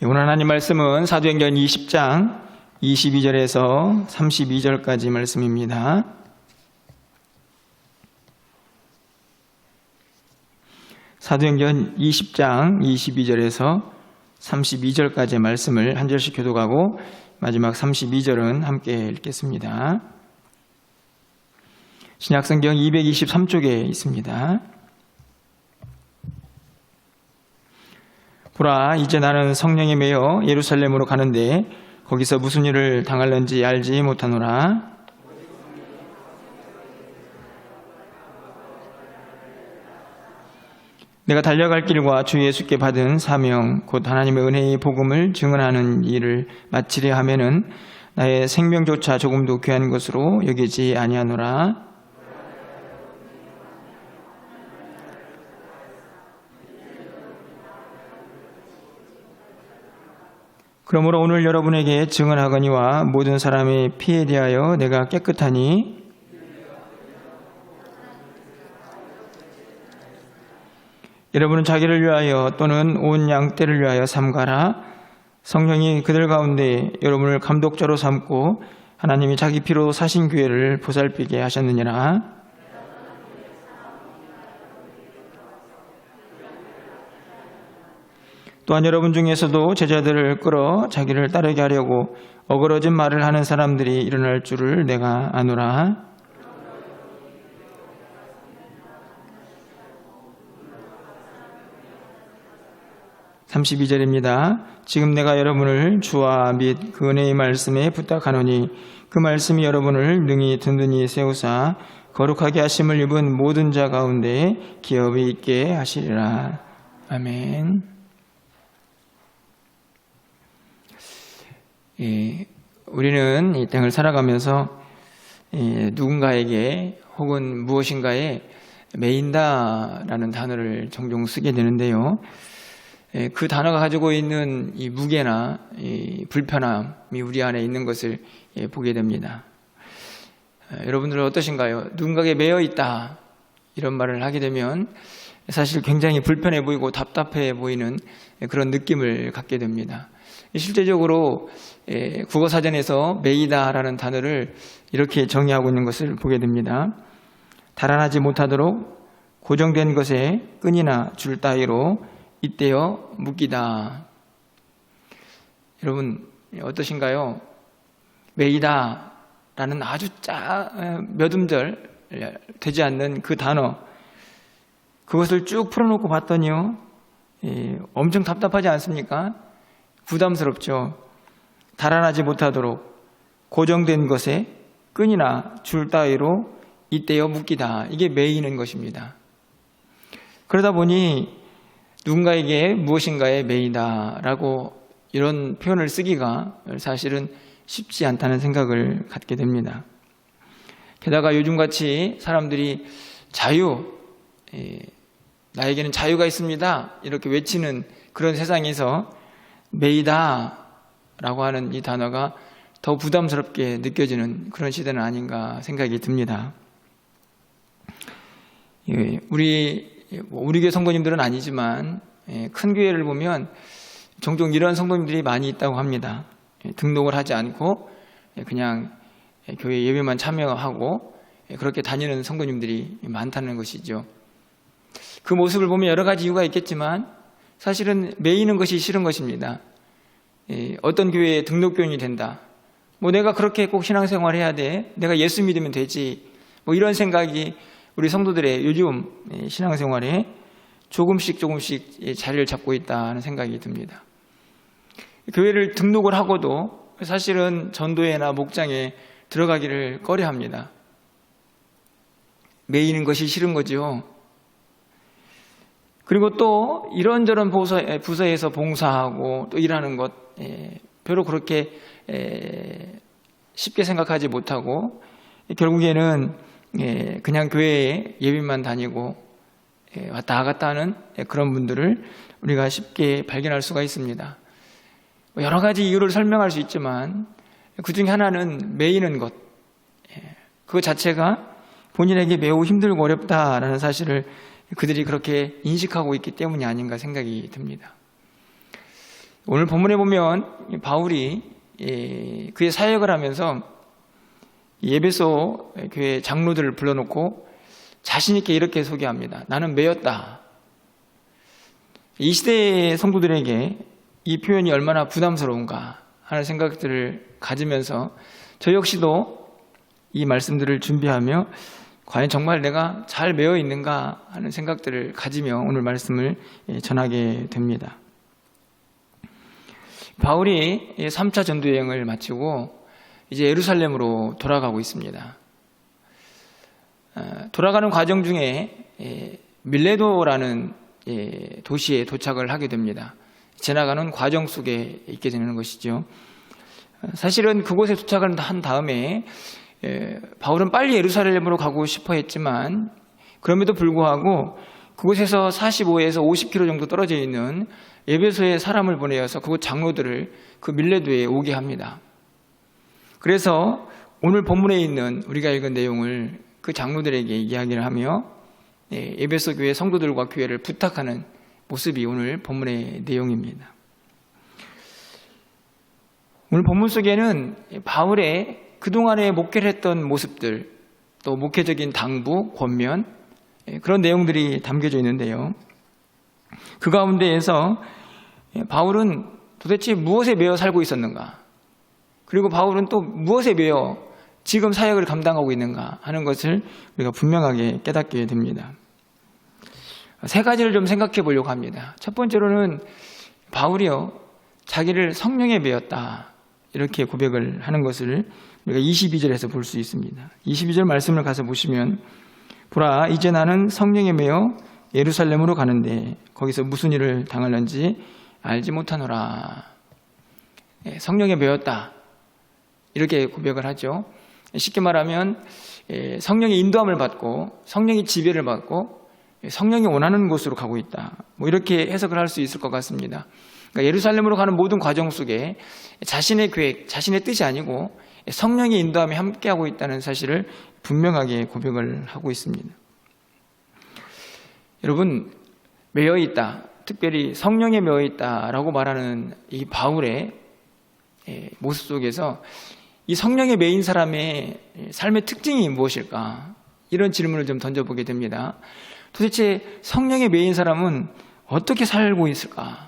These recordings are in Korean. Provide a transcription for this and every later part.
오늘 하나님 말씀은 사도행전 20장 22절에서 32절까지 말씀입니다. 사도행전 20장 22절에서 32절까지의 말씀을 한 절씩 교독하고 마지막 32절은 함께 읽겠습니다. 신약성경 223쪽에 있습니다. 보라, 이제 나는 성령에 매여 예루살렘으로 가는데 거기서 무슨 일을 당할는지 알지 못하노라. 내가 달려갈 길과 주 예수께 받은 사명 곧 하나님의 은혜의 복음을 증언하는 일을 마치려 하면은 나의 생명조차 조금도 귀한 것으로 여기지 아니하노라. 그러므로 오늘 여러분에게 증언하거니와 모든 사람의 피에 대하여 내가 깨끗하니 여러분은 자기를 위하여 또는 온 양떼를 위하여 삼가라. 성령이 그들 가운데 여러분을 감독자로 삼고 하나님이 자기 피로 사신 교회를 보살피게 하셨느니라. 또한 여러분 중에서도 제자들을 끌어 자기를 따르게 하려고 어그러진 말을 하는 사람들이 일어날 줄을 내가 아노라. (32절입니다) 지금 내가 여러분을 주와 및 그 은혜의 말씀에 부탁하노니 그 말씀이 여러분을 능히 든든히 세우사 거룩하게 하심을 입은 모든 자 가운데 기업이 있게 하시리라. 아멘. 우리는 이 땅을 살아가면서 누군가에게 혹은 무엇인가에 매인다라는 단어를 종종 쓰게 되는데요. 그 단어가 가지고 있는 이 무게나 이 불편함이 우리 안에 있는 것을 보게 됩니다. 여러분들은 어떠신가요? 누군가에게 매여 있다 이런 말을 하게 되면 사실 굉장히 불편해 보이고 답답해 보이는 그런 느낌을 갖게 됩니다. 실제적으로 국어사전에서 매이다라는 단어를 이렇게 정의하고 있는 것을 보게 됩니다. 달아나지 못하도록 고정된 것에 끈이나 줄 따위로 잇대어 묶이다. 여러분 어떠신가요? 매이다라는 아주 몇 음절 되지 않는 그 단어, 그것을 쭉 풀어놓고 봤더니요, 엄청 답답하지 않습니까? 부담스럽죠. 달아나지 못하도록 고정된 것에 끈이나 줄 따위로 잇대어 묶이다. 이게 매이는 것입니다. 그러다 보니 누군가에게 무엇인가에 매이다라고 이런 표현을 쓰기가 사실은 쉽지 않다는 생각을 갖게 됩니다. 게다가 요즘같이 사람들이 자유, 나에게는 자유가 있습니다 이렇게 외치는 그런 세상에서 매이다 라고 하는 이 단어가 더 부담스럽게 느껴지는 그런 시대는 아닌가 생각이 듭니다. 우리 교회 성도님들은 아니지만 큰 교회를 보면 종종 이런 성도님들이 많이 있다고 합니다. 등록을 하지 않고 그냥 교회 예배만 참여하고 그렇게 다니는 성도님들이 많다는 것이죠. 그 모습을 보면 여러 가지 이유가 있겠지만 사실은 매이는 것이 싫은 것입니다. 어떤 교회에 등록교인이 된다. 내가 그렇게 꼭 신앙생활 해야 돼. 내가 예수 믿으면 되지. 이런 생각이 우리 성도들의 요즘 신앙생활에 조금씩 자리를 잡고 있다는 생각이 듭니다. 교회를 등록을 하고도 사실은 전도회나 목장에 들어가기를 꺼려합니다. 매이는 것이 싫은 거죠. 그리고 또 이런저런 부서에서 봉사하고 또 일하는 것 별로 그렇게 쉽게 생각하지 못하고 결국에는 그냥 교회에 예배만 다니고 왔다 갔다 하는 그런 분들을 우리가 쉽게 발견할 수가 있습니다. 여러 가지 이유를 설명할 수 있지만 그 중에 하나는 매이는 것, 그 자체가 본인에게 매우 힘들고 어렵다라는 사실을 그들이 그렇게 인식하고 있기 때문이 아닌가 생각이 듭니다. 오늘 본문에 보면 바울이 그의 사역을 하면서 에베소 교회 장로들을 불러놓고 자신 있게 이렇게 소개합니다. 나는 매였다. 이 시대의 성도들에게 이 표현이 얼마나 부담스러운가 하는 생각들을 가지면서 저 역시도 이 말씀들을 준비하며 과연 정말 내가 잘 매여 있는가 하는 생각들을 가지며 오늘 말씀을 전하게 됩니다. 바울이 3차 전도여행을 마치고 이제 예루살렘으로 돌아가고 있습니다. 돌아가는 과정 중에 밀레도라는 도시에 도착을 하게 됩니다. 지나가는 과정 속에 있게 되는 것이죠. 사실은 그곳에 도착을 한 다음에 바울은 빨리 예루살렘으로 가고 싶어 했지만 그럼에도 불구하고 그곳에서 45에서 50km 정도 떨어져 있는 에베소에 사람을 보내어서 그곳 장로들을 그 밀레도에 오게 합니다. 그래서 오늘 본문에 있는 우리가 읽은 내용을 그 장로들에게 이야기를 하며 에베소 교회 성도들과 교회를 부탁하는 모습이 오늘 본문의 내용입니다. 오늘 본문 속에는 바울의 그동안에 목회를 했던 모습들, 또 목회적인 당부, 권면, 그런 내용들이 담겨져 있는데요. 그 가운데에서 바울은 도대체 무엇에 매여 살고 있었는가? 그리고 바울은 또 무엇에 매여 지금 사역을 감당하고 있는가 하는 것을 우리가 분명하게 깨닫게 됩니다. 세 가지를 좀 생각해 보려고 합니다. 첫 번째로는 바울이요, 자기를 성령에 매였다. 이렇게 고백을 하는 것을 우리가 22절에서 볼 수 있습니다. 22절 말씀을 가서 보시면 보라, 이제 나는 성령에 매여 예루살렘으로 가는데 거기서 무슨 일을 당할는지 알지 못하노라. 성령에 매였다. 이렇게 고백을 하죠. 쉽게 말하면 성령의 인도함을 받고 성령의 지배를 받고 성령이 원하는 곳으로 가고 있다. 이렇게 해석을 할 수 있을 것 같습니다. 그러니까 예루살렘으로 가는 모든 과정 속에 자신의 계획, 자신의 뜻이 아니고 성령의 인도함이 함께하고 있다는 사실을 분명하게 고백을 하고 있습니다. 여러분, 매여 있다, 특별히 성령에 매여 있다라고 말하는 이 바울의 모습 속에서 이 성령에 매인 사람의 삶의 특징이 무엇일까? 이런 질문을 좀 던져보게 됩니다. 도대체 성령에 매인 사람은 어떻게 살고 있을까?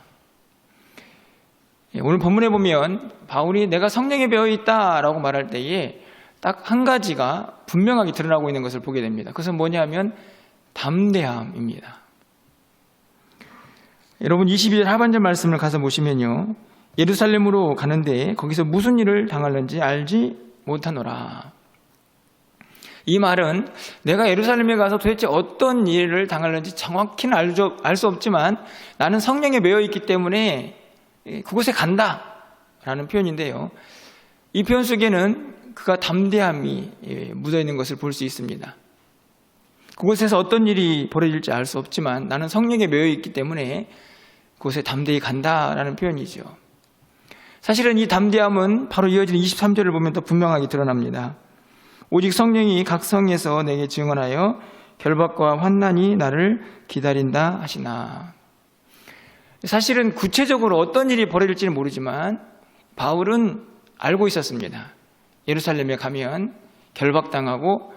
오늘 본문에 보면 바울이 내가 성령에 매여 있다라고 말할 때에 딱 한 가지가 분명하게 드러나고 있는 것을 보게 됩니다. 그것은 뭐냐면 담대함입니다. 여러분 22절 하반절 말씀을 가서 보시면요, 예루살렘으로 가는데 거기서 무슨 일을 당할는지 알지 못하노라. 이 말은 내가 예루살렘에 가서 도대체 어떤 일을 당할는지 정확히는 알 수 없지만 나는 성령에 매여 있기 때문에 그곳에 간다라는 표현인데요. 이 표현 속에는 그가 담대함이 묻어있는 것을 볼 수 있습니다. 그곳에서 어떤 일이 벌어질지 알 수 없지만 나는 성령에 매여 있기 때문에 그곳에 담대히 간다라는 표현이죠. 사실은 이 담대함은 바로 이어지는 23절을 보면 더 분명하게 드러납니다. 오직 성령이 각 성에서 내게 증언하여 결박과 환난이 나를 기다린다 하시나. 사실은 구체적으로 어떤 일이 벌어질지는 모르지만 바울은 알고 있었습니다. 예루살렘에 가면 결박당하고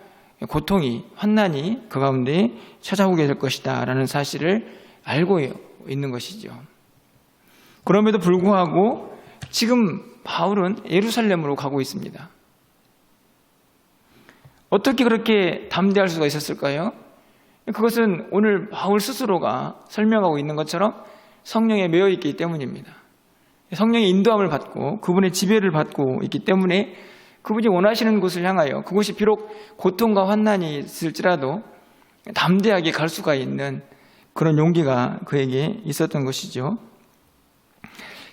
고통이, 환난이 그 가운데 찾아오게 될 것이다 라는 사실을 알고 있는 것이죠. 그럼에도 불구하고 지금 바울은 예루살렘으로 가고 있습니다. 어떻게 그렇게 담대할 수가 있었을까요? 그것은 오늘 바울 스스로가 설명하고 있는 것처럼 성령에 매여 있기 때문입니다. 성령의 인도함을 받고 그분의 지배를 받고 있기 때문에 그분이 원하시는 곳을 향하여 그곳이 비록 고통과 환난이 있을지라도 담대하게 갈 수가 있는 그런 용기가 그에게 있었던 것이죠.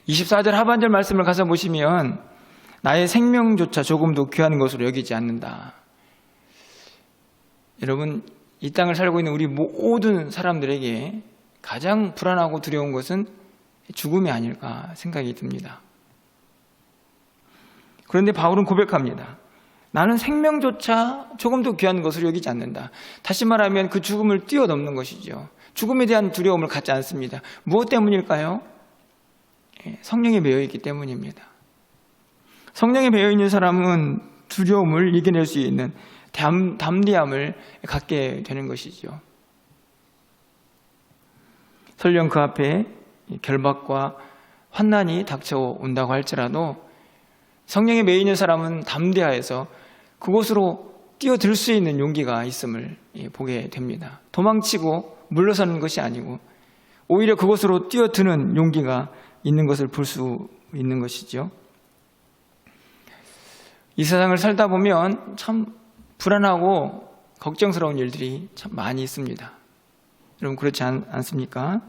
24절 하반절 말씀을 가서 보시면 나의 생명조차 조금도 귀한 것으로 여기지 않는다. 여러분, 이 땅을 살고 있는 우리 모든 사람들에게 가장 불안하고 두려운 것은 죽음이 아닐까 생각이 듭니다. 그런데 바울은 고백합니다. 나는 생명조차 조금도 귀한 것으로 여기지 않는다. 다시 말하면 그 죽음을 뛰어넘는 것이죠. 죽음에 대한 두려움을 갖지 않습니다. 무엇 때문일까요? 성령에 매여 있기 때문입니다. 성령에 매여 있는 사람은 두려움을 이겨낼 수 있는 담대함을 갖게 되는 것이죠. 설령 그 앞에 결박과 환난이 닥쳐온다고 할지라도 성령에 매여 있는 사람은 담대하여서 그곳으로 뛰어들 수 있는 용기가 있음을 보게 됩니다. 도망치고 물러서는 것이 아니고 오히려 그곳으로 뛰어드는 용기가 있는 것을 볼 수 있는 것이죠. 이 세상을 살다 보면 참 불안하고 걱정스러운 일들이 참 많이 있습니다. 여러분 그렇지 않습니까?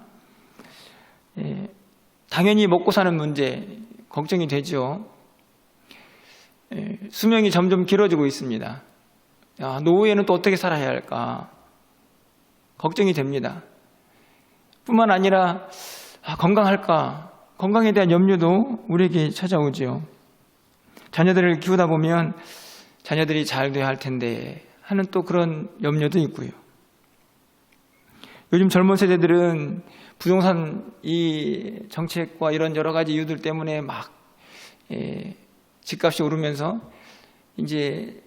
당연히 먹고 사는 문제 걱정이 되죠. 수명이 점점 길어지고 있습니다. 노후에는 또 어떻게 살아야 할까 걱정이 됩니다. 뿐만 아니라 건강할까, 건강에 대한 염려도 우리에게 찾아오죠. 자녀들을 키우다 보면 자녀들이 잘 돼야 할 텐데 하는 또 그런 염려도 있고요. 요즘 젊은 세대들은 부동산 이 정책과 이런 여러 가지 이유들 때문에 막 집값이 오르면서 이제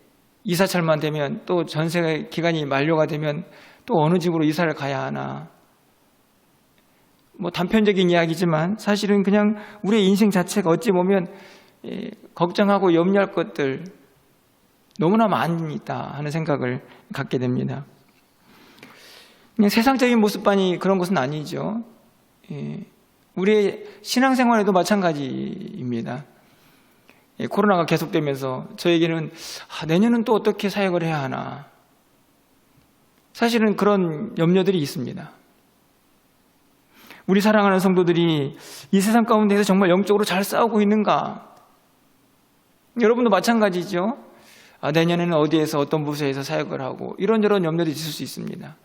이사철만 되면 또 전세 기간이 만료가 되면 또 어느 집으로 이사를 가야 하나. 뭐 단편적인 이야기지만 사실은 그냥 우리의 인생 자체가 어찌 보면 걱정하고 염려할 것들 너무나 많이 있다 하는 생각을 갖게 됩니다. 그냥 세상적인 모습만이 그런 것은 아니죠. 우리의 신앙생활에도 마찬가지입니다. 코로나가 계속되면서 저에게는 내년은 또 어떻게 사역을 해야 하나. 사실은 그런 염려들이 있습니다. 우리 사랑하는 성도들이 이 세상 가운데서 정말 영적으로 잘 싸우고 있는가? 여러분도 마찬가지죠. 내년에는 어디에서 어떤 부서에서 사역을 하고 이런저런 염려들이 있을 수 있습니다.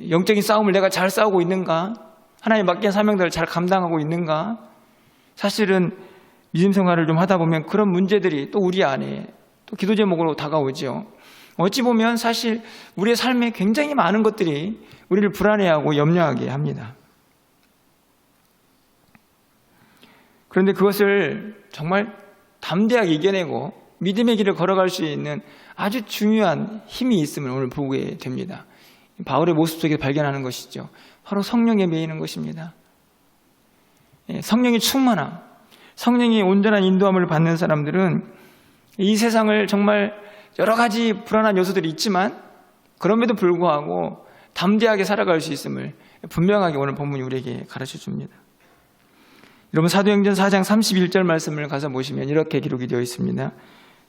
영적인 싸움을 내가 잘 싸우고 있는가? 하나님 맡긴 사명들을 잘 감당하고 있는가? 사실은 믿음 생활을 좀 하다 보면 그런 문제들이 또 우리 안에 또 기도 제목으로 다가오죠. 어찌 보면 사실 우리의 삶에 굉장히 많은 것들이 우리를 불안해하고 염려하게 합니다. 그런데 그것을 정말 담대하게 이겨내고 믿음의 길을 걸어갈 수 있는 아주 중요한 힘이 있음을 오늘 보게 됩니다. 바울의 모습 속에 발견하는 것이죠. 바로 성령에 매이는 것입니다. 성령이 충만함, 성령이 온전한 인도함을 받는 사람들은 이 세상을 정말 여러 가지 불안한 요소들이 있지만 그럼에도 불구하고 담대하게 살아갈 수 있음을 분명하게 오늘 본문이 우리에게 가르쳐 줍니다. 여러분 사도행전 4장 31절 말씀을 가서 보시면 이렇게 기록이 되어 있습니다.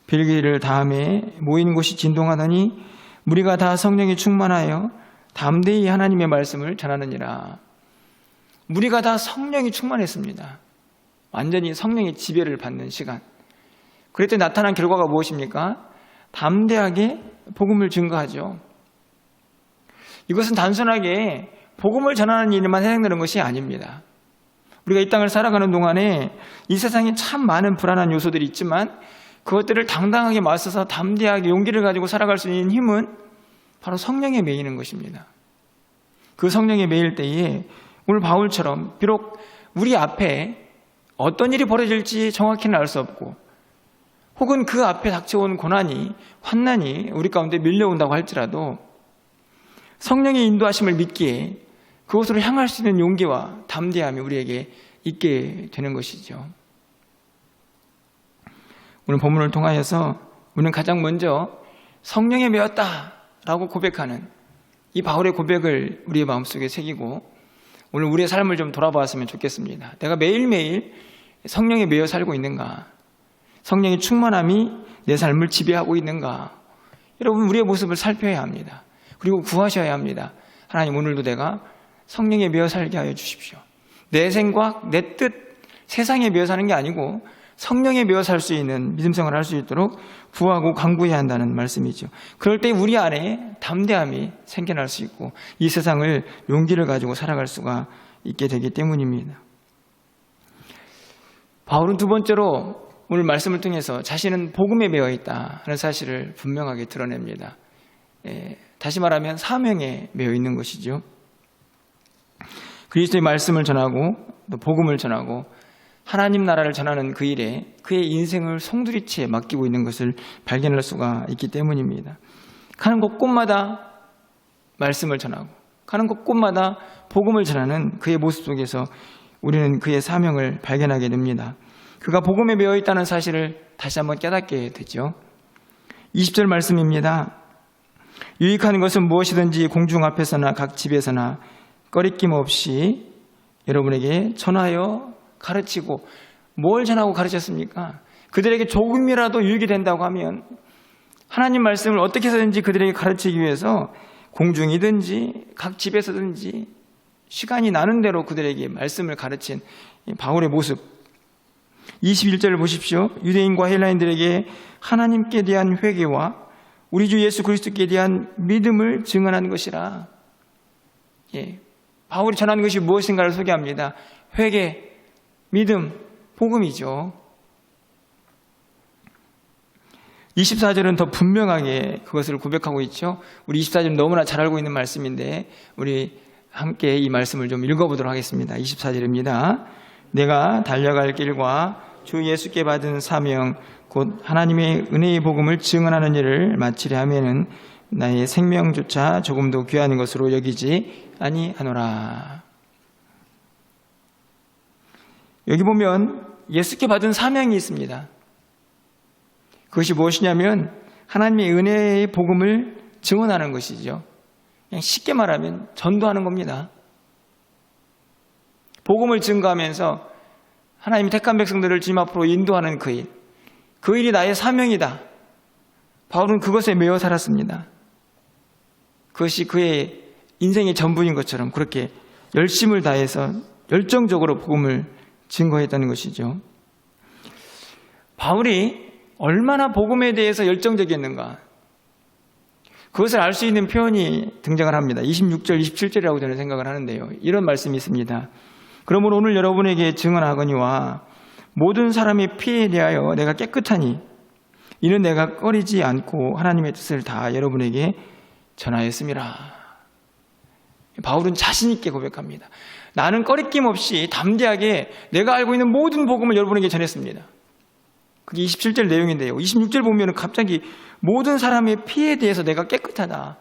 빌기를 다음에 모이는 곳이 진동하더니 무리가 다 성령이 충만하여 담대히 하나님의 말씀을 전하느니라. 무리가 다 성령이 충만했습니다. 완전히 성령의 지배를 받는 시간. 그랬더니 나타난 결과가 무엇입니까? 담대하게 복음을 증거하죠. 이것은 단순하게 복음을 전하는 일만 해당되는 것이 아닙니다. 우리가 이 땅을 살아가는 동안에 이 세상에 참 많은 불안한 요소들이 있지만 그것들을 당당하게 맞서서 담대하게 용기를 가지고 살아갈 수 있는 힘은 바로 성령에 매이는 것입니다. 그 성령에 매일 때에 오늘 바울처럼 비록 우리 앞에 어떤 일이 벌어질지 정확히는 알 수 없고 혹은 그 앞에 닥쳐온 고난이 환난이 우리 가운데 밀려온다고 할지라도 성령의 인도하심을 믿기에 그곳으로 향할 수 있는 용기와 담대함이 우리에게 있게 되는 것이죠. 오늘 본문을 통하여서 우리는 가장 먼저 성령에 매였다라고 고백하는 이 바울의 고백을 우리의 마음속에 새기고 오늘 우리의 삶을 좀 돌아보았으면 좋겠습니다. 내가 매일매일 성령에 매여 살고 있는가? 성령의 충만함이 내 삶을 지배하고 있는가? 여러분 우리의 모습을 살펴야 합니다. 그리고 구하셔야 합니다. 하나님 오늘도 내가 성령에 매여 살게 하여 주십시오. 내 생각, 내 뜻, 세상에 매여 사는 게 아니고 성령에 매여 살 수 있는 믿음 생활을 할 수 있도록 구하고 간구해야 한다는 말씀이죠. 그럴 때 우리 안에 담대함이 생겨날 수 있고 이 세상을 용기를 가지고 살아갈 수가 있게 되기 때문입니다. 바울은 두 번째로 오늘 말씀을 통해서 자신은 복음에 매여 있다 하는 사실을 분명하게 드러냅니다. 다시 말하면 사명에 매여 있는 것이죠. 그리스도의 말씀을 전하고 또 복음을 전하고 하나님 나라를 전하는 그 일에 그의 인생을 송두리째 맡기고 있는 것을 발견할 수가 있기 때문입니다. 가는 곳곳마다 말씀을 전하고 가는 곳곳마다 복음을 전하는 그의 모습 속에서 우리는 그의 사명을 발견하게 됩니다. 그가 복음에 매여 있다는 사실을 다시 한번 깨닫게 되죠. 20절 말씀입니다. 유익한 것은 무엇이든지 공중 앞에서나 각 집에서나 꺼리낌 없이 여러분에게 전하여 가르치고, 뭘 전하고 가르쳤습니까? 그들에게 조금이라도 유익이 된다고 하면 하나님 말씀을 어떻게 해서든지 그들에게 가르치기 위해서 공중이든지 각 집에서든지 시간이 나는 대로 그들에게 말씀을 가르친 바울의 모습. 21절을 보십시오. 유대인과 헬라인들에게 하나님께 대한 회개와 우리 주 예수 그리스도께 대한 믿음을 증언하는 것이라. 바울이 전하는 것이 무엇인가를 소개합니다. 회개, 믿음, 복음이죠. 24절은 더 분명하게 그것을 고백하고 있죠. 우리 24절은 너무나 잘 알고 있는 말씀인데 우리 함께 이 말씀을 좀 읽어보도록 하겠습니다. 24절입니다. 내가 달려갈 길과 주 예수께 받은 사명 곧 하나님의 은혜의 복음을 증언하는 일을 마치려 하면은 나의 생명조차 조금도 귀한 것으로 여기지 아니하노라. 여기 보면 예수께 받은 사명이 있습니다. 그것이 무엇이냐면 하나님의 은혜의 복음을 증언하는 것이죠. 그냥 쉽게 말하면 전도하는 겁니다. 복음을 증거하면서 하나님이 택한 백성들을 주님 앞으로 인도하는 그 일. 그 일이 나의 사명이다. 바울은 그것에 매여 살았습니다. 그것이 그의 인생의 전부인 것처럼 그렇게 열심을 다해서 열정적으로 복음을 증거했다는 것이죠. 바울이 얼마나 복음에 대해서 열정적이었는가, 그것을 알 수 있는 표현이 등장을 합니다. 26절, 27절이라고 저는 생각을 하는데요. 이런 말씀이 있습니다. 그러므로 오늘 여러분에게 증언하거니와 모든 사람의 피에 대하여 내가 깨끗하니 이는 내가 꺼리지 않고 하나님의 뜻을 다 여러분에게 전하였음이라. 바울은 자신 있게 고백합니다. 나는 꺼리낌 없이 담대하게 내가 알고 있는 모든 복음을 여러분에게 전했습니다. 그게 27절 내용인데요. 26절 보면 갑자기 모든 사람의 피에 대해서 내가 깨끗하다.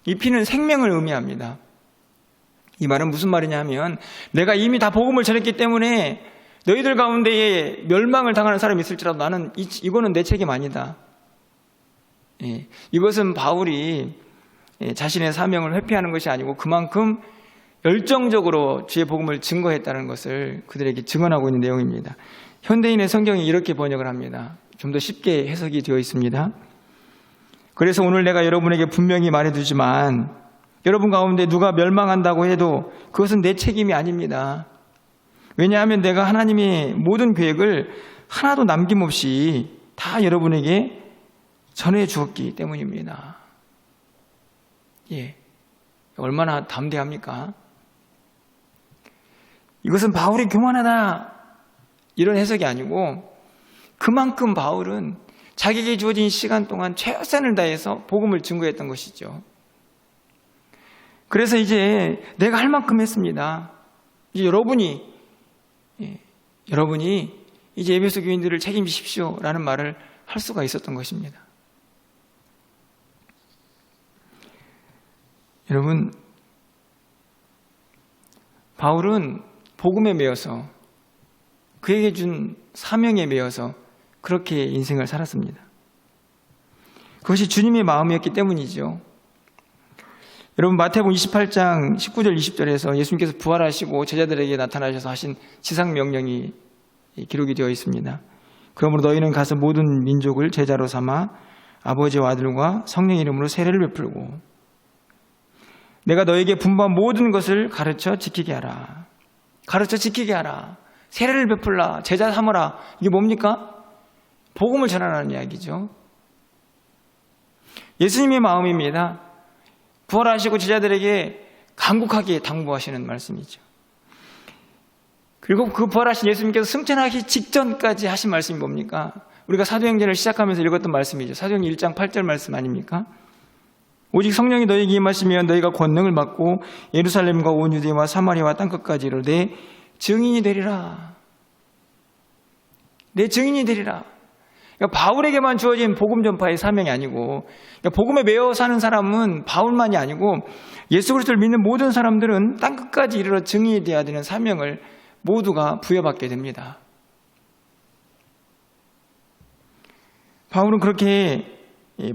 이 피는 생명을 의미합니다. 이 말은 무슨 말이냐 하면 내가 이미 다 복음을 전했기 때문에 너희들 가운데에 멸망을 당하는 사람이 있을지라도 나는 이거는 내 책임 아니다. 이것은 바울이 자신의 사명을 회피하는 것이 아니고 그만큼 열정적으로 주의 복음을 증거했다는 것을 그들에게 증언하고 있는 내용입니다. 현대인의 성경이 이렇게 번역을 합니다. 좀 더 쉽게 해석이 되어 있습니다. 그래서 오늘 내가 여러분에게 분명히 말해두지만 여러분 가운데 누가 멸망한다고 해도 그것은 내 책임이 아닙니다. 왜냐하면 내가 하나님의 모든 계획을 하나도 남김없이 다 여러분에게 전해 주었기 때문입니다. 얼마나 담대합니까? 이것은 바울이 교만하다 이런 해석이 아니고 그만큼 바울은 자기에게 주어진 시간 동안 최선을 다해서 복음을 증거했던 것이죠. 그래서 이제 내가 할 만큼 했습니다. 이제 여러분이 이제 에베소 교인들을 책임지십시오라는 말을 할 수가 있었던 것입니다. 여러분, 바울은 복음에 매여서 그에게 준 사명에 매여서 그렇게 인생을 살았습니다. 그것이 주님의 마음이었기 때문이죠. 여러분, 마태복음 28장 19절 20절에서 예수님께서 부활하시고 제자들에게 나타나셔서 하신 지상명령이 기록이 되어 있습니다. 그러므로 너희는 가서 모든 민족을 제자로 삼아 아버지와 아들과 성령 이름으로 세례를 베풀고 내가 너에게 분부한 모든 것을 가르쳐 지키게 하라. 가르쳐 지키게 하라. 세례를 베풀라. 제자 삼으라. 이게 뭡니까? 복음을 전하라는 이야기죠. 예수님의 마음입니다. 부활하시고 제자들에게 간곡하게 당부하시는 말씀이죠. 그리고 그 부활하신 예수님께서 승천하기 직전까지 하신 말씀이 뭡니까? 우리가 사도행전을 시작하면서 읽었던 말씀이죠. 사도행전 1장 8절 말씀 아닙니까? 오직 성령이 너희에게 임하시면 너희가 권능을 받고 예루살렘과 온 유대와 사마리아와 땅끝까지 이르되 증인이 되리라. 내 증인이 되리라. 그러니까 바울에게만 주어진 복음 전파의 사명이 아니고, 그러니까 복음에 매여 사는 사람은 바울만이 아니고 예수 그리스도를 믿는 모든 사람들은 땅끝까지 이르러 증인이 되어야 되는 사명을 모두가 부여받게 됩니다. 바울은 그렇게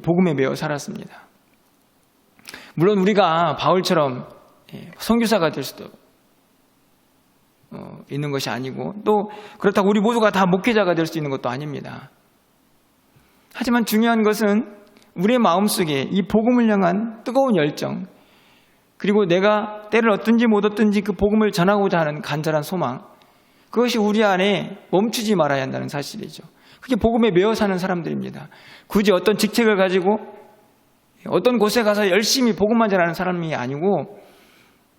복음에 매여 살았습니다. 물론 우리가 바울처럼 선교사가 될 수도 있는 것이 아니고, 또 그렇다고 우리 모두가 다 목회자가 될 수 있는 것도 아닙니다. 하지만 중요한 것은 우리의 마음속에 이 복음을 향한 뜨거운 열정, 그리고 내가 때를 얻든지 못 얻든지 그 복음을 전하고자 하는 간절한 소망, 그것이 우리 안에 멈추지 말아야 한다는 사실이죠. 그게 복음에 매여 사는 사람들입니다. 굳이 어떤 직책을 가지고 어떤 곳에 가서 열심히 복음만 전하는 사람이 아니고,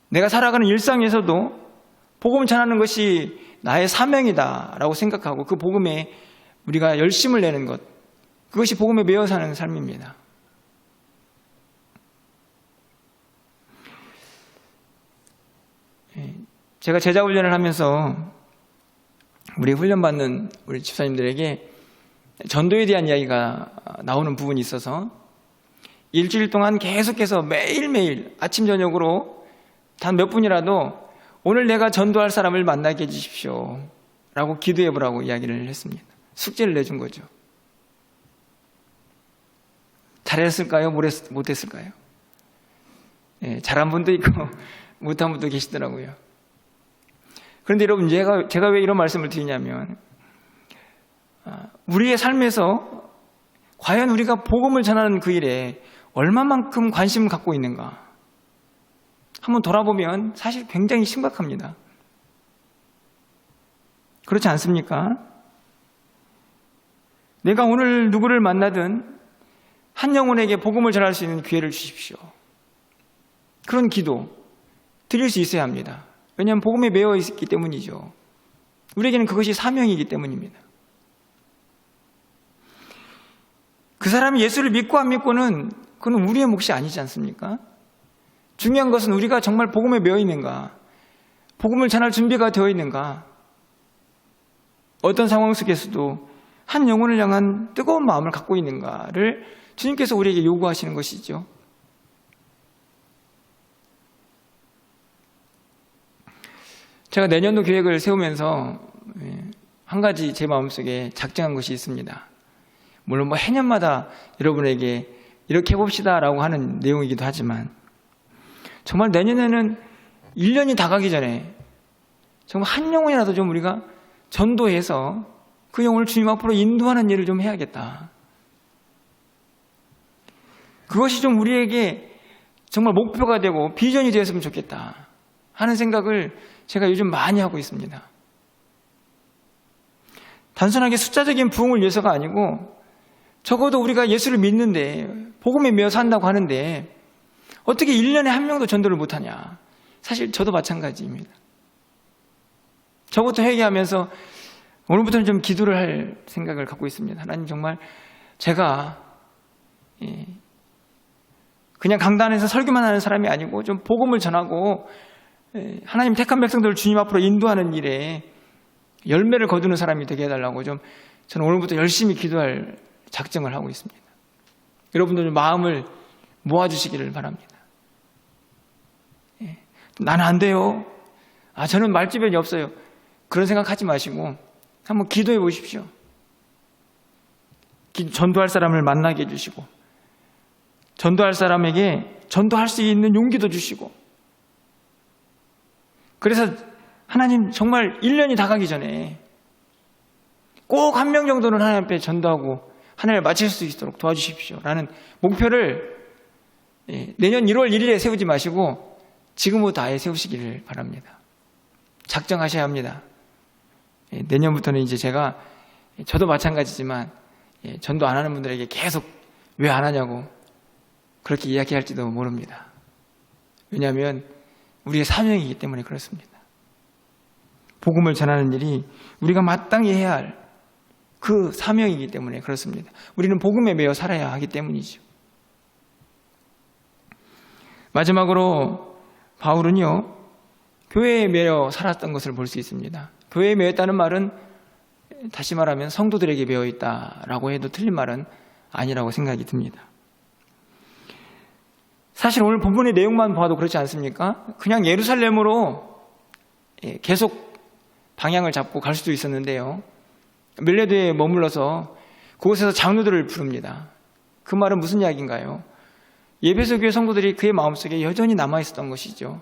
내가 살아가는 일상에서도 복음을 전하는 것이 나의 사명이다라고 생각하고 그 복음에 우리가 열심을 내는 것, 그것이 복음에 매여 사는 삶입니다. 제가 제자 훈련을 하면서 우리 훈련받는 우리 집사님들에게 전도에 대한 이야기가 나오는 부분이 있어서 일주일 동안 계속해서 매일매일 아침 저녁으로 단 몇 분이라도 오늘 내가 전도할 사람을 만나게 해주십시오 라고 기도해 보라고 이야기를 했습니다. 숙제를 내준 거죠. 잘했을까요? 못했을까요? 잘한 분도 있고 못한 분도 계시더라고요. 그런데 여러분, 제가 왜 이런 말씀을 드리냐면, 우리의 삶에서 과연 우리가 복음을 전하는 그 일에 얼마만큼 관심을 갖고 있는가 한번 돌아보면 사실 굉장히 심각합니다. 그렇지 않습니까? 내가 오늘 누구를 만나든 한 영혼에게 복음을 전할 수 있는 기회를 주십시오. 그런 기도 드릴 수 있어야 합니다. 왜냐하면 복음에 매여 있기 때문이죠. 우리에게는 그것이 사명이기 때문입니다. 그 사람이 예수를 믿고 안 믿고는 그건 우리의 몫이 아니지 않습니까? 중요한 것은 우리가 정말 복음에 매여 있는가, 복음을 전할 준비가 되어 있는가, 어떤 상황 속에서도 한 영혼을 향한 뜨거운 마음을 갖고 있는가를 주님께서 우리에게 요구하시는 것이죠. 제가 내년도 계획을 세우면서 한 가지 제 마음속에 작정한 것이 있습니다. 물론 해년마다 여러분에게 이렇게 해봅시다 라고 하는 내용이기도 하지만, 정말 내년에는 1년이 다 가기 전에 정말 한 영혼이라도 좀 우리가 전도해서 그 영혼을 주님 앞으로 인도하는 일을 좀 해야겠다. 그것이 좀 우리에게 정말 목표가 되고 비전이 되었으면 좋겠다 하는 생각을 제가 요즘 많이 하고 있습니다. 단순하게 숫자적인 부흥을 위해서가 아니고, 적어도 우리가 예수를 믿는데 복음에 매여 산다고 하는데 어떻게 1년에 한 명도 전도를 못하냐. 사실 저도 마찬가지입니다. 저부터 회개하면서 오늘부터는 좀 기도를 할 생각을 갖고 있습니다. 하나님, 정말 제가 그냥 강단에서 설교만 하는 사람이 아니고 좀 복음을 전하고 하나님 택한 백성들을 주님 앞으로 인도하는 일에 열매를 거두는 사람이 되게 해달라고 좀 저는 오늘부터 열심히 기도할 작정을 하고 있습니다. 여러분들 좀 마음을 모아주시기를 바랍니다. 나는 안 돼요. 저는 말주변이 없어요. 그런 생각하지 마시고 한번 기도해 보십시오. 전도할 사람을 만나게 해주시고, 전도할 사람에게 전도할 수 있는 용기도 주시고, 그래서 하나님 정말 1년이 다 가기 전에 꼭 한 명 정도는 하나님 앞에 전도하고 하나님을 마칠 수 있도록 도와주십시오 라는 목표를 내년 1월 1일에 세우지 마시고 지금부터 아예 세우시기를 바랍니다. 작정하셔야 합니다. 내년부터는 이제 저도 마찬가지지만 전도 안 하는 분들에게 계속 왜 안 하냐고 그렇게 이야기할지도 모릅니다. 왜냐하면 우리의 사명이기 때문에 그렇습니다. 복음을 전하는 일이 우리가 마땅히 해야 할 그 사명이기 때문에 그렇습니다. 우리는 복음에 매여 살아야 하기 때문이죠. 마지막으로 바울은요, 교회에 매여 살았던 것을 볼 수 있습니다. 교회에 매였다는 말은 다시 말하면 성도들에게 매여 있다라고 해도 틀린 말은 아니라고 생각이 듭니다. 사실 오늘 본문의 내용만 봐도 그렇지 않습니까? 그냥 예루살렘으로 계속 방향을 잡고 갈 수도 있었는데요. 밀레도에 머물러서 그곳에서 장로들을 부릅니다. 그 말은 무슨 이야기인가요? 에베소 교회 성도들이 그의 마음속에 여전히 남아있었던 것이죠.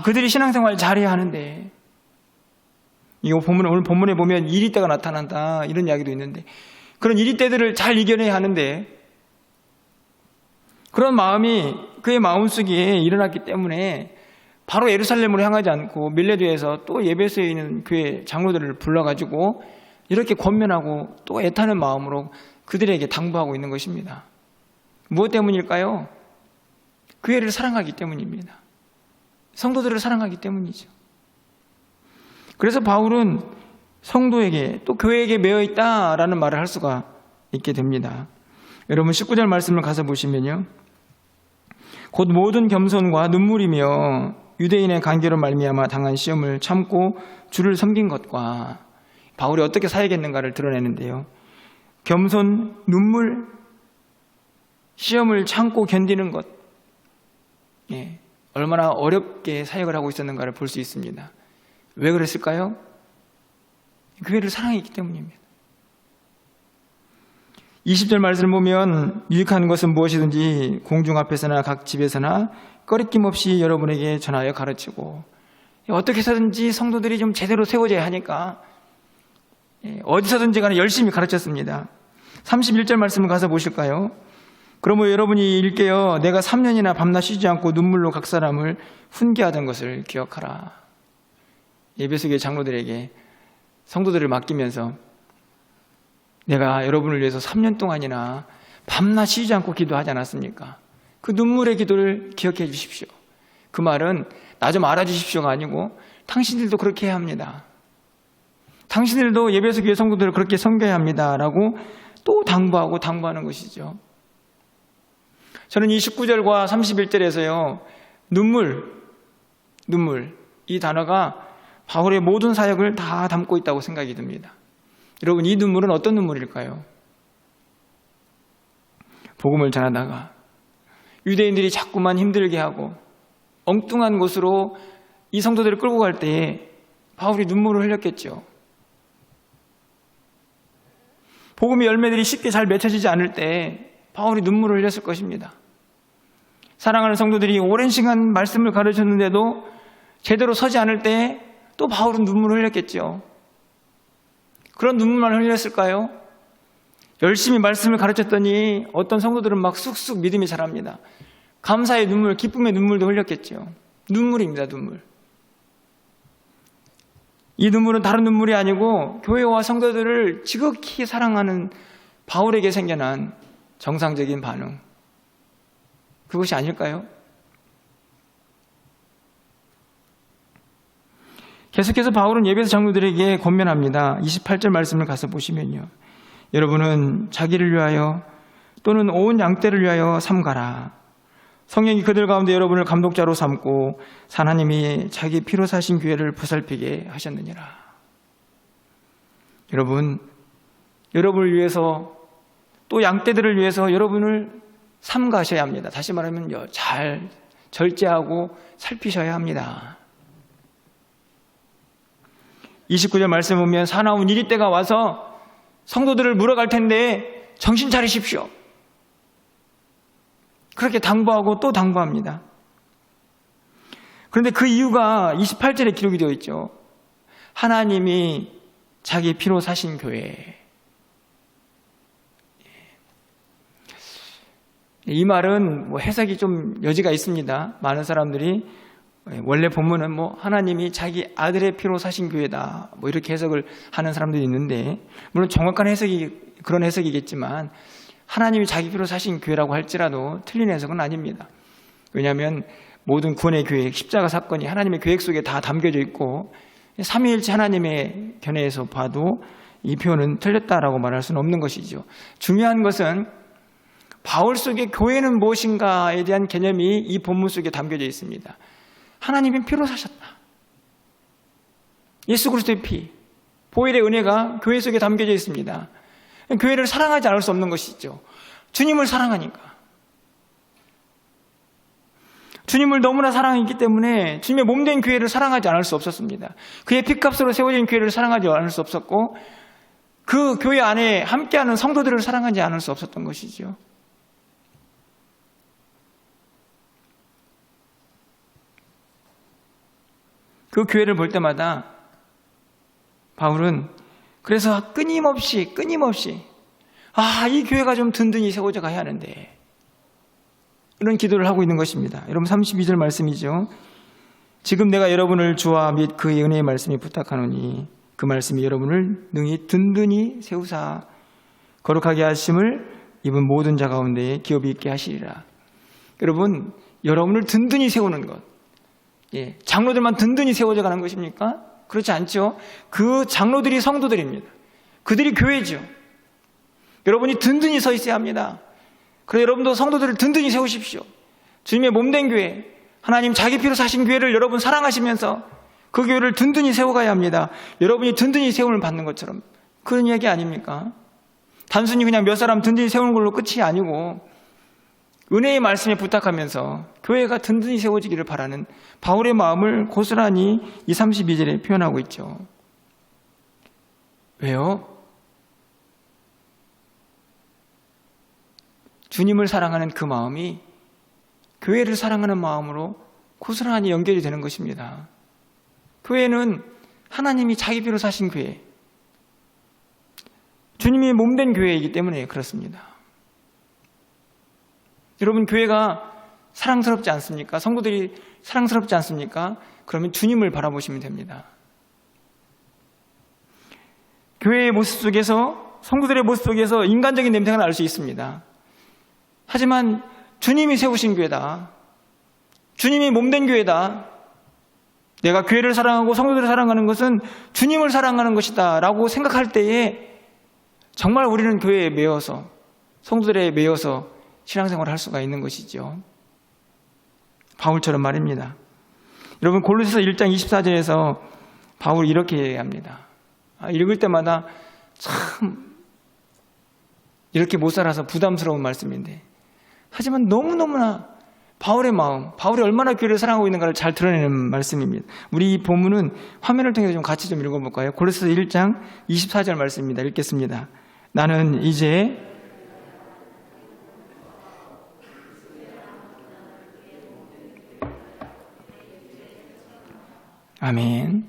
그들이 신앙생활 잘해야 하는데, 오늘 본문에 보면 이리 때가 나타난다 이런 이야기도 있는데, 그런 이리 때들을 잘 이겨내야 하는데, 그런 마음이 그의 마음속에 일어났기 때문에 바로 예루살렘으로 향하지 않고 밀레도에서 또 에베소에 있는 교회 장로들을 불러가지고 이렇게 권면하고 또 애타는 마음으로 그들에게 당부하고 있는 것입니다. 무엇 때문일까요? 교회를 사랑하기 때문입니다. 성도들을 사랑하기 때문이죠. 그래서 바울은 성도에게 또 교회에게 매여 있다라는 말을 할 수가 있게 됩니다. 여러분 19절 말씀을 가서 보시면요, 곧 모든 겸손과 눈물이며 유대인의 관계로 말미암아 당한 시험을 참고 주를 섬긴 것과, 바울이 어떻게 사역했는가를 드러내는데요, 겸손, 눈물, 시험을 참고 견디는 것, 얼마나 어렵게 사역을 하고 있었는가를 볼 수 있습니다. 왜 그랬을까요? 교회를 사랑했기 때문입니다. 20절 말씀을 보면 유익한 것은 무엇이든지 공중 앞에서나 각 집에서나 꺼리낌 없이 여러분에게 전하여 가르치고, 어떻게 해서든지 성도들이 좀 제대로 세워져야 하니까 어디서든지 간에 열심히 가르쳤습니다. 31절 말씀을 가서 보실까요? 그러므로 여러분이 일깨어 내가 3년이나 밤낮 쉬지 않고 눈물로 각 사람을 훈계하던 것을 기억하라. 에베소 교회 장로들에게 성도들을 맡기면서 내가 여러분을 위해서 3년 동안이나 밤낮 쉬지 않고 기도하지 않았습니까? 그 눈물의 기도를 기억해 주십시오. 그 말은 나 좀 알아주십시오가 아니고 당신들도 그렇게 해야 합니다. 당신들도 에베소 교회 성도들을 그렇게 섬겨야 합니다라고 또 당부하는 것이죠. 저는 이 19절과 31절에서요, 눈물, 이 단어가 바울의 모든 사역을 다 담고 있다고 생각이 듭니다. 여러분, 이 눈물은 어떤 눈물일까요? 복음을 전하다가 유대인들이 자꾸만 힘들게 하고 엉뚱한 곳으로 이 성도들을 끌고 갈 때에 바울이 눈물을 흘렸겠죠. 복음의 열매들이 쉽게 잘 맺혀지지 않을 때 바울이 눈물을 흘렸을 것입니다. 사랑하는 성도들이 오랜 시간 말씀을 가르쳤는데도 제대로 서지 않을 때 또 바울은 눈물을 흘렸겠죠. 그런 눈물만 흘렸을까요? 열심히 말씀을 가르쳤더니 어떤 성도들은 막 쑥쑥 믿음이 자랍니다. 감사의 눈물, 기쁨의 눈물도 흘렸겠죠. 눈물입니다, 눈물. 이 눈물은 다른 눈물이 아니고 교회와 성도들을 지극히 사랑하는 바울에게 생겨난 정상적인 반응, 그것이 아닐까요? 계속해서 바울은 에베소 장로들에게 권면합니다. 28절 말씀을 가서 보시면요, 여러분은 자기를 위하여 또는 온 양떼를 위하여 삼가라. 성령이 그들 가운데 여러분을 감독자로 삼고 하나님이 자기 피로 사신 교회를 보살피게 하셨느니라. 여러분을 위해서 또 양떼들을 위해서 여러분을 삼가셔야 합니다. 다시 말하면 잘 절제하고 살피셔야 합니다. 29절 말씀 보면 사나운 이리 때가 와서 성도들을 물어갈 텐데 정신 차리십시오. 그렇게 당부하고 또 당부합니다. 그런데 그 이유가 28절에 기록이 되어 있죠. 하나님이 자기 피로 사신 교회. 이 말은 해석이 좀 여지가 있습니다. 많은 사람들이 원래 본문은 하나님이 자기 아들의 피로 사신 교회다 이렇게 해석을 하는 사람들이 있는데, 물론 정확한 해석이 그런 해석이겠지만 하나님이 자기 피로 사신 교회라고 할지라도 틀린 해석은 아닙니다. 왜냐하면 모든 구원의 계획, 십자가 사건이 하나님의 계획 속에 다 담겨져 있고 삼위일체 하나님의 견해에서 봐도 이 표현은 틀렸다라고 말할 수는 없는 것이죠. 중요한 것은 바울 속에 교회는 무엇인가에 대한 개념이 이 본문 속에 담겨져 있습니다. 하나님이 피로 사셨다. 예수 그리스도의 피, 보혈의 은혜가 교회 속에 담겨져 있습니다. 교회를 사랑하지 않을 수 없는 것이죠. 주님을 사랑하니까. 주님을 너무나 사랑했기 때문에 주님의 몸된 교회를 사랑하지 않을 수 없었습니다. 그의 피값으로 세워진 교회를 사랑하지 않을 수 없었고, 그 교회 안에 함께하는 성도들을 사랑하지 않을 수 없었던 것이죠. 그 교회를 볼 때마다 바울은 그래서 끊임없이 이 교회가 좀 든든히 세워져 가야 하는데, 이런 기도를 하고 있는 것입니다. 여러분 32절 말씀이죠. 지금 내가 여러분을 주와 및 그의 은혜의 말씀이 부탁하노니 그 말씀이 여러분을 능히 든든히 세우사 거룩하게 하심을 입은 모든 자 가운데에 기업이 있게 하시리라. 여러분, 여러분을 든든히 세우는 것, 장로들만 든든히 세워져 가는 것입니까? 그렇지 않죠. 그 장로들이 성도들입니다. 그들이 교회죠. 여러분이 든든히 서 있어야 합니다. 그래서 여러분도 성도들을 든든히 세우십시오. 주님의 몸된 교회, 하나님 자기 피로 사신 교회를 여러분 사랑하시면서 그 교회를 든든히 세워가야 합니다. 여러분이 든든히 세움을 받는 것처럼. 그런 이야기 아닙니까? 단순히 그냥 몇 사람 든든히 세우는 걸로 끝이 아니고 은혜의 말씀에 부탁하면서 교회가 든든히 세워지기를 바라는 바울의 마음을 고스란히 이 32절에 표현하고 있죠. 왜요? 주님을 사랑하는 그 마음이 교회를 사랑하는 마음으로 고스란히 연결이 되는 것입니다. 교회는 하나님이 자기 피로 사신 교회, 주님이 몸된 교회이기 때문에 그렇습니다. 여러분, 교회가 사랑스럽지 않습니까? 성도들이 사랑스럽지 않습니까? 그러면 주님을 바라보시면 됩니다. 교회의 모습 속에서, 성도들의 모습 속에서 인간적인 냄새가 날 수 있습니다. 하지만 주님이 세우신 교회다, 주님이 몸된 교회다, 내가 교회를 사랑하고 성도들을 사랑하는 것은 주님을 사랑하는 것이다 라고 생각할 때에 정말 우리는 교회에 매여서, 성도들에 매여서 신앙생활을 할 수가 있는 것이죠. 바울처럼 말입니다. 여러분, 골로새서 1장 24절에서 바울이 이렇게 얘기합니다. 읽을 때마다 참 이렇게 못 살아서 부담스러운 말씀인데, 하지만 너무너무나 바울의 마음, 바울이 얼마나 교회를 사랑하고 있는가를 잘 드러내는 말씀입니다. 우리 이 본문은 화면을 통해서 좀 같이 좀 읽어볼까요? 골로새서 1장 24절 말씀입니다. 읽겠습니다. 나는 이제 아멘.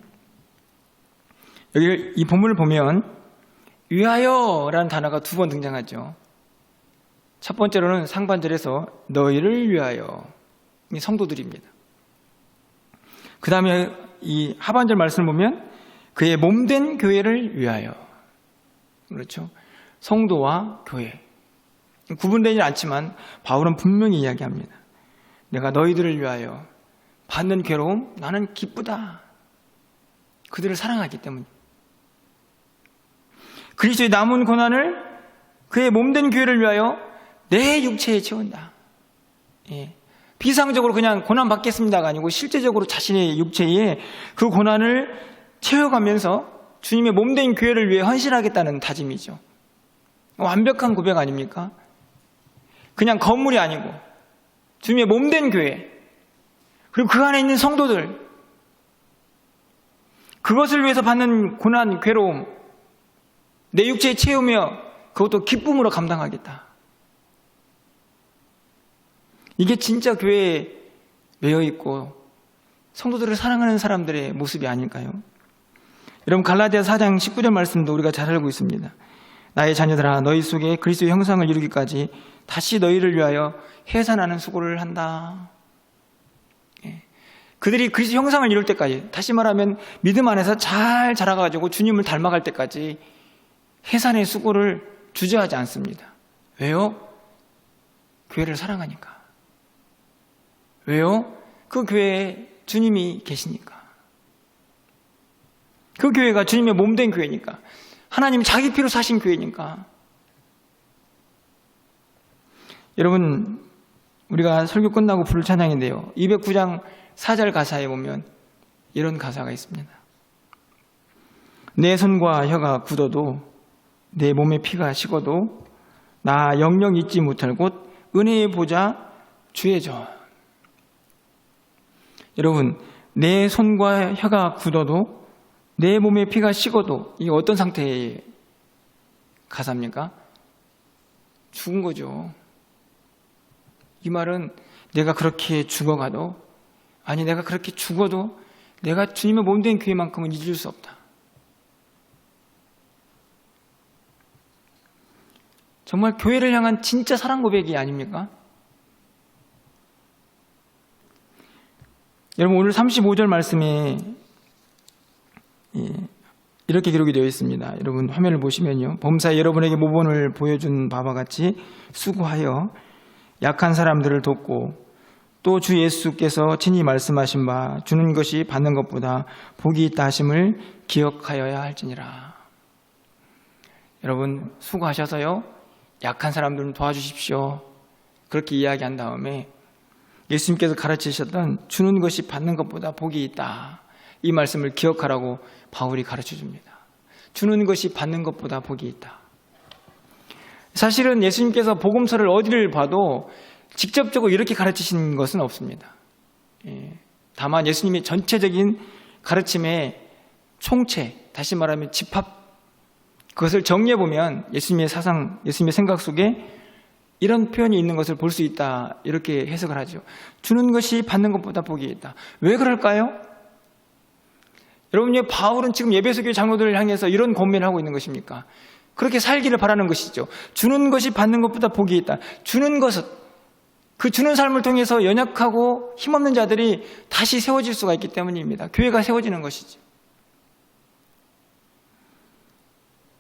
여기 이 본문을 보면 위하여라는 단어가 두 번 등장하죠. 첫 번째로는 상반절에서 너희를 위하여, 이 성도들입니다. 그 다음에 이 하반절 말씀을 보면 그의 몸된 교회를 위하여, 그렇죠. 성도와 교회 구분되지 않지만 바울은 분명히 이야기합니다. 내가 너희들을 위하여 받는 괴로움, 나는 기쁘다. 그들을 사랑하기 때문에. 그리스도의 남은 고난을 그의 몸된 교회를 위하여 내 육체에 채운다. 비상적으로 그냥 고난 받겠습니다가 아니고 실제적으로 자신의 육체에 그 고난을 채워가면서 주님의 몸된 교회를 위해 헌신하겠다는 다짐이죠. 완벽한 고백 아닙니까? 그냥 건물이 아니고 주님의 몸된 교회, 그리고 그 안에 있는 성도들, 그것을 위해서 받는 고난, 괴로움, 내 육체에 채우며 그것도 기쁨으로 감당하겠다. 이게 진짜 교회에 매여있고 성도들을 사랑하는 사람들의 모습이 아닐까요? 여러분, 갈라디아서 4장 19절 말씀도 우리가 잘 알고 있습니다. 나의 자녀들아, 너희 속에 그리스도의 형상을 이루기까지 다시 너희를 위하여 해산하는 수고를 한다. 그들이 그리스도 형상을 이룰 때까지, 다시 말하면 믿음 안에서 잘 자라가지고 주님을 닮아갈 때까지 해산의 수고를 주저하지 않습니다. 왜요? 교회를 사랑하니까. 왜요? 그 교회에 주님이 계시니까. 그 교회가 주님의 몸된 교회니까. 하나님 자기 피로 사신 교회니까. 여러분, 우리가 설교 끝나고 부를 찬양인데요, 209장 4절 가사에 보면 이런 가사가 있습니다. 내 손과 혀가 굳어도 내 몸의 피가 식어도 나 영영 잊지 못할 곳 은혜의 보좌 주의 전. 여러분, 내 손과 혀가 굳어도 내 몸의 피가 식어도, 이게 어떤 상태의 가사입니까? 죽은 거죠. 이 말은 내가 그렇게 죽어가도, 아니 내가 그렇게 죽어도 내가 주님의 몸된 교회만큼은 잊을 수 없다. 정말 교회를 향한 진짜 사랑 고백이 아닙니까? 여러분, 오늘 35절 말씀에 이렇게 기록이 되어 있습니다. 여러분 화면을 보시면요, 범사에 여러분에게 모범을 보여준 바와 같이 수고하여 약한 사람들을 돕고 또 주 예수께서 친히 말씀하신 바 주는 것이 받는 것보다 복이 있다 하심을 기억하여야 할지니라. 여러분, 수고하셔서요, 약한 사람들은 도와주십시오. 그렇게 이야기한 다음에 예수님께서 가르치셨던 주는 것이 받는 것보다 복이 있다, 이 말씀을 기억하라고 바울이 가르쳐 줍니다. 주는 것이 받는 것보다 복이 있다. 사실은 예수님께서 복음서를 어디를 봐도 직접적으로 이렇게 가르치신 것은 없습니다. 다만 예수님의 전체적인 가르침의 총체, 다시 말하면 집합, 그것을 정리해보면 예수님의 사상, 예수님의 생각 속에 이런 표현이 있는 것을 볼 수 있다, 이렇게 해석을 하죠. 주는 것이 받는 것보다 복이 있다. 왜 그럴까요? 여러분, 바울은 지금 에베소 교회 장로들을 향해서 이런 권면을 하고 있는 것입니까? 그렇게 살기를 바라는 것이죠. 주는 것이 받는 것보다 복이 있다. 주는 것은, 그 주는 삶을 통해서 연약하고 힘없는 자들이 다시 세워질 수가 있기 때문입니다. 교회가 세워지는 것이죠.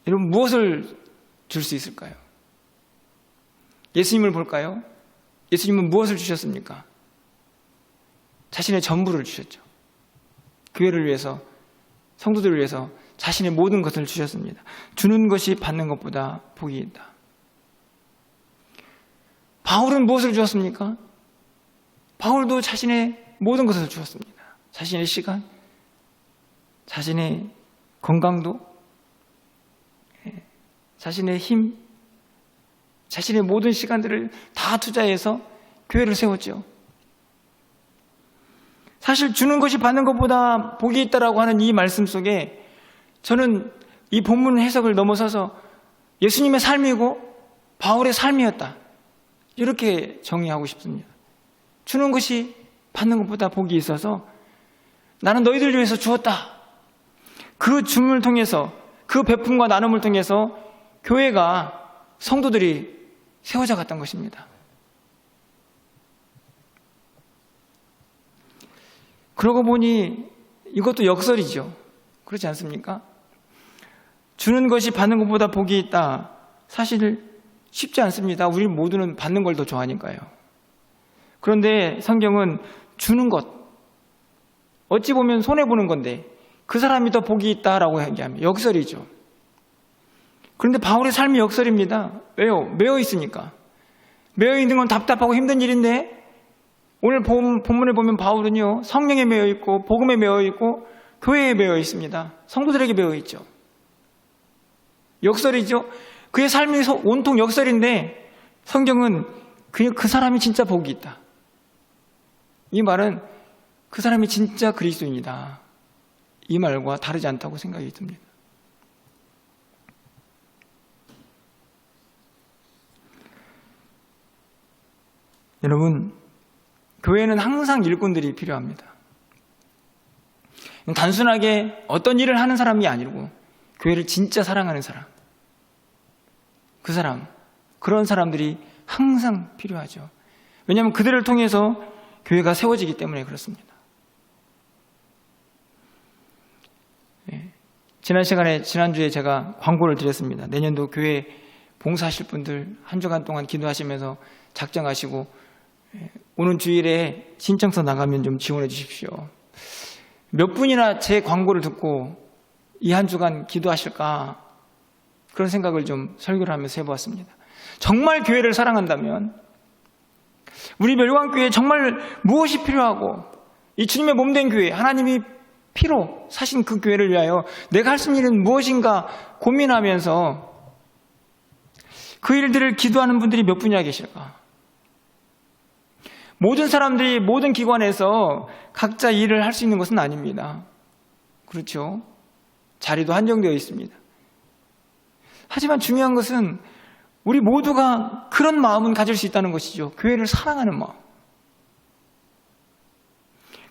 여러분, 무엇을 줄 수 있을까요? 예수님을 볼까요? 예수님은 무엇을 주셨습니까? 자신의 전부를 주셨죠. 교회를 위해서, 성도들을 위해서 자신의 모든 것을 주셨습니다. 주는 것이 받는 것보다 복이 있다. 바울은 무엇을 주었습니까? 바울도 자신의 모든 것을 주었습니다. 자신의 시간, 자신의 건강도, 자신의 힘, 자신의 모든 시간들을 다 투자해서 교회를 세웠죠. 사실 주는 것이 받는 것보다 복이 있다라고 하는 이 말씀 속에 저는 이 본문 해석을 넘어서서 예수님의 삶이고 바울의 삶이었다, 이렇게 정의하고 싶습니다. 주는 것이 받는 것보다 복이 있어서 나는 너희들 위해서 주었다. 그 줌을 통해서, 그 베품과 나눔을 통해서 교회가, 성도들이 세워져 갔던 것입니다. 그러고 보니 이것도 역설이죠. 그렇지 않습니까? 주는 것이 받는 것보다 복이 있다. 사실 쉽지 않습니다. 우리 모두는 받는 걸 더 좋아하니까요. 그런데 성경은 주는 것, 어찌 보면 손해보는 건데 그 사람이 더 복이 있다라고 얘기하면 역설이죠. 그런데 바울의 삶이 역설입니다. 왜요? 매여 있으니까. 매여 있는 건 답답하고 힘든 일인데 오늘 본문에 보면 바울은요, 성령에 매여 있고 복음에 매여 있고 교회에 매여 있습니다. 성도들에게 매여 있죠. 역설이죠. 그의 삶이 온통 역설인데 성경은 그 사람이 진짜 복이 있다. 이 말은 그 사람이 진짜 그리스도인이다, 이 말과 다르지 않다고 생각이 듭니다. 여러분, 교회는 항상 일꾼들이 필요합니다. 단순하게 어떤 일을 하는 사람이 아니고 교회를 진짜 사랑하는 사람, 그 사람, 그런 사람들이 항상 필요하죠. 왜냐하면 그들을 통해서 교회가 세워지기 때문에 그렇습니다. 지난주에 제가 광고를 드렸습니다. 내년도 교회 봉사하실 분들 한 주간 동안 기도하시면서 작정하시고 오는 주일에 신청서 나가면 좀 지원해 주십시오. 몇 분이나 제 광고를 듣고 이 한 주간 기도하실까, 그런 생각을 좀 설교를 하면서 해보았습니다. 정말 교회를 사랑한다면 우리 멸관교회에 정말 무엇이 필요하고 이 주님의 몸된 교회, 하나님이 피로 사신 그 교회를 위하여 내가 할 수 있는 일은 무엇인가 고민하면서 그 일들을 기도하는 분들이 몇 분이나 계실까? 모든 사람들이 모든 기관에서 각자 일을 할 수 있는 것은 아닙니다. 그렇죠? 자리도 한정되어 있습니다. 하지만 중요한 것은 우리 모두가 그런 마음은 가질 수 있다는 것이죠. 교회를 사랑하는 마음.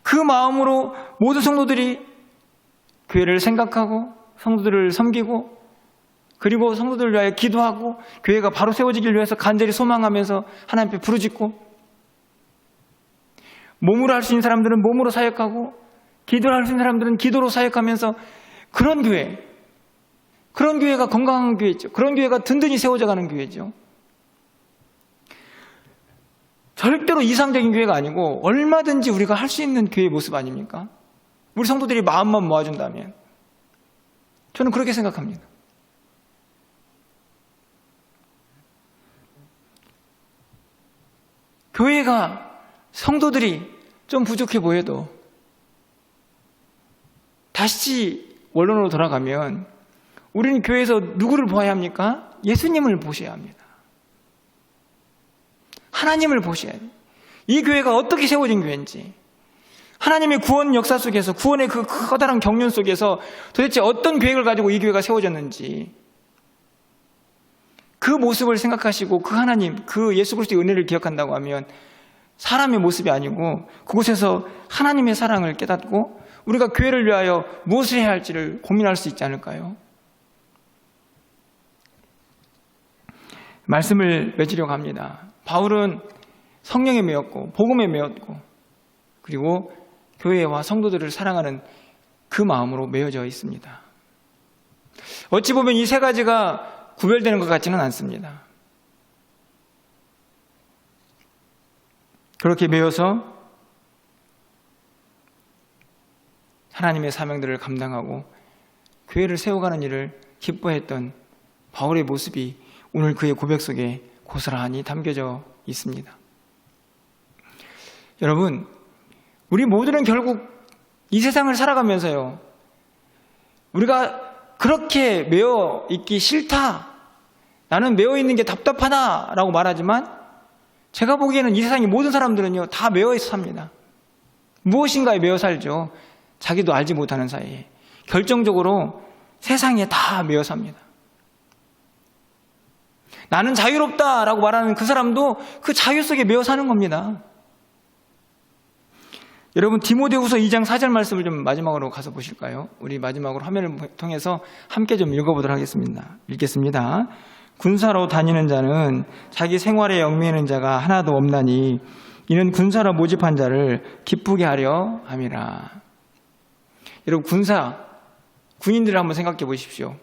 그 마음으로 모든 성도들이 교회를 생각하고 성도들을 섬기고 그리고 성도들을 위하여 기도하고 교회가 바로 세워지길 위해서 간절히 소망하면서 하나님 앞에 부르짖고 몸으로 할 수 있는 사람들은 몸으로 사역하고 기도를 할 수 있는 사람들은 기도로 사역하면서 그런 교회, 그런 교회가 건강한 교회죠. 그런 교회가 든든히 세워져가는 교회죠. 절대로 이상적인 교회가 아니고 얼마든지 우리가 할 수 있는 교회의 모습 아닙니까? 우리 성도들이 마음만 모아준다면 저는 그렇게 생각합니다. 교회가 성도들이 좀 부족해 보여도 다시 원론으로 돌아가면 우리는 교회에서 누구를 보아야 합니까? 예수님을 보셔야 합니다. 하나님을 보셔야 해요. 이 교회가 어떻게 세워진 교회인지, 하나님의 구원 역사 속에서, 구원의 그 커다란 경륜 속에서 도대체 어떤 계획을 가지고 이 교회가 세워졌는지 그 모습을 생각하시고 그 하나님, 그 예수 그리스도의 은혜를 기억한다고 하면 사람의 모습이 아니고 그곳에서 하나님의 사랑을 깨닫고 우리가 교회를 위하여 무엇을 해야 할지를 고민할 수 있지 않을까요? 말씀을 맺으려고 합니다. 바울은 성령에 매였고 복음에 매였고 그리고 교회와 성도들을 사랑하는 그 마음으로 매여져 있습니다. 어찌 보면 이 세 가지가 구별되는 것 같지는 않습니다. 그렇게 매여서 하나님의 사명들을 감당하고 교회를 세워가는 일을 기뻐했던 바울의 모습이 오늘 그의 고백 속에 고스란히 담겨져 있습니다. 여러분, 우리 모두는 결국 이 세상을 살아가면서요, 우리가 그렇게 매여 있기 싫다, 나는 매여 있는 게 답답하다 라고 말하지만 제가 보기에는 이 세상의 모든 사람들은요 다 매여 있어 삽니다. 무엇인가에 매여 살죠. 자기도 알지 못하는 사이에 결정적으로 세상에 다 매여 삽니다. 나는 자유롭다라고 말하는 그 사람도 그 자유 속에 매여 사는 겁니다. 여러분, 디모데후서 2장 4절 말씀을 좀 마지막으로 가서 보실까요? 우리 마지막으로 화면을 통해서 함께 좀 읽어보도록 하겠습니다. 읽겠습니다. 군사로 다니는 자는 자기 생활에 얽매이는 자가 하나도 없나니 이는 군사로 모집한 자를 기쁘게 하려 함이라. 여러분, 군인들을 한번 생각해 보십시오.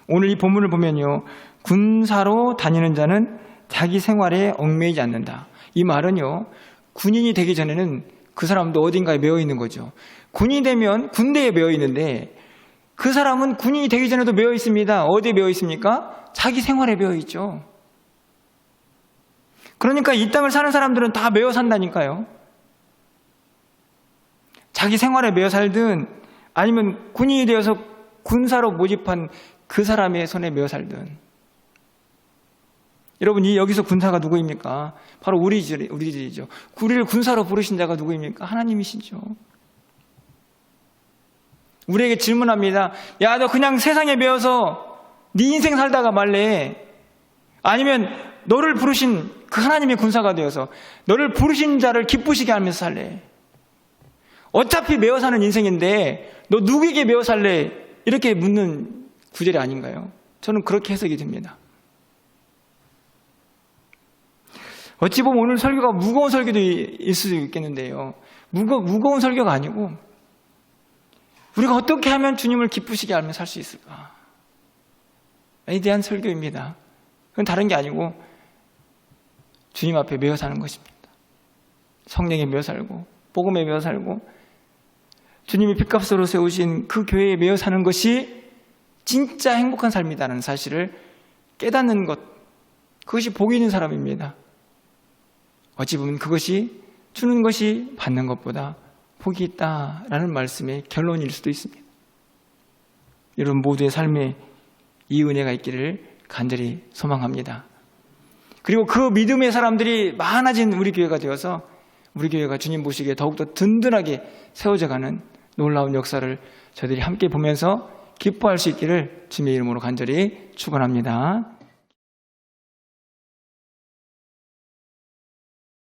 오늘 이 본문을 보면요, 군사로 다니는 자는 자기 생활에 얽매이지 않는다. 이 말은요, 군인이 되기 전에는 그 사람도 어딘가에 매여 있는 거죠. 군인이 되면 군대에 매여 있는데 그 사람은 군인이 되기 전에도 매여 있습니다. 어디에 매여 있습니까? 자기 생활에 매여 있죠. 그러니까 이 땅을 사는 사람들은 다 매여 산다니까요. 자기 생활에 매여 살든 아니면 군인이 되어서 군사로 모집한 그 사람의 손에 매여 살든. 여러분, 여기서 군사가 누구입니까? 바로 우리들이죠. 우리를 군사로 부르신 자가 누구입니까? 하나님이시죠. 우리에게 질문합니다. 야, 너 그냥 세상에 매여서 네 인생 살다가 말래? 아니면 너를 부르신 그 하나님의 군사가 되어서 너를 부르신 자를 기쁘시게 하면서 살래? 어차피 매여 사는 인생인데 너 누구에게 매여 살래? 이렇게 묻는 구절이 아닌가요? 저는 그렇게 해석이 됩니다. 어찌 보면 오늘 설교가 무거운 설교도 있을 수 있겠는데요. 무거운 설교가 아니고 우리가 어떻게 하면 주님을 기쁘시게 하며 살 수 있을까? 에 대한 설교입니다. 그건 다른 게 아니고 주님 앞에 매여 사는 것입니다. 성령에 매여 살고 복음에 매여 살고 주님이 핏값으로 세우신 그 교회에 매여 사는 것이 진짜 행복한 삶이라는 사실을 깨닫는 것, 그것이 복이 있는 사람입니다. 어찌 보면 그것이 주는 것이 받는 것보다 복이 있다라는 말씀의 결론일 수도 있습니다. 여러분 모두의 삶에 이 은혜가 있기를 간절히 소망합니다. 그리고 그 믿음의 사람들이 많아진 우리 교회가 되어서 우리 교회가 주님 보시기에 더욱더 든든하게 세워져가는 놀라운 역사를 저희들이 함께 보면서 기뻐할 수 있기를 주님의 이름으로 간절히 축원합니다.